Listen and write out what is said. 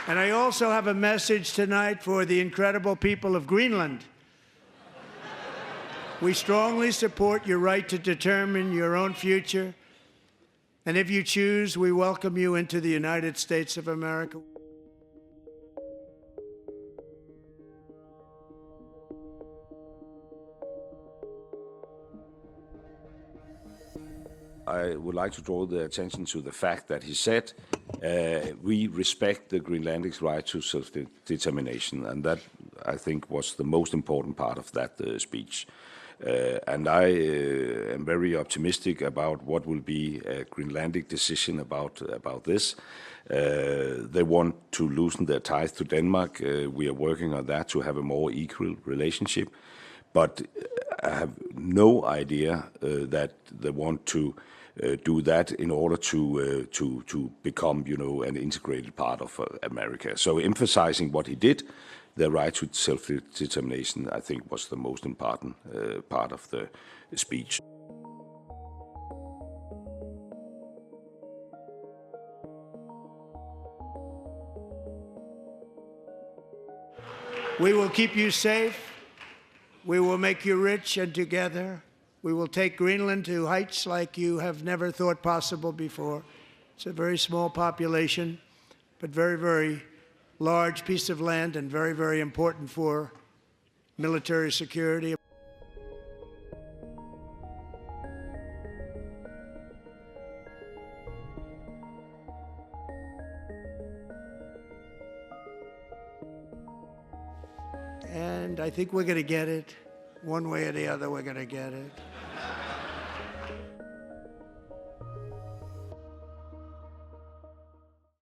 And I also have a message tonight for the incredible people of Greenland. We strongly support your right to determine your own future. And if you choose, we welcome you into the United States of America. I would like to draw the attention to the fact that he said we respect the Greenlandics' right to self-determination, and that, I think, was the most important part of that speech. And I am very optimistic about what will be a Greenlandic decision about this. They want to loosen their ties to Denmark. We are working on that to have a more equal relationship. But I have no idea that they want to do that in order to become, an integrated part of America. So emphasizing what he did, the right to self-determination, I think, was the most important part of the speech. We will keep you safe. We will make you rich, and together we will take Greenland to heights like you have never thought possible before. It's a very small population, but very, very large piece of land and very, very important for military security. And I think we're going to get it. One way or the other, we're going to get it.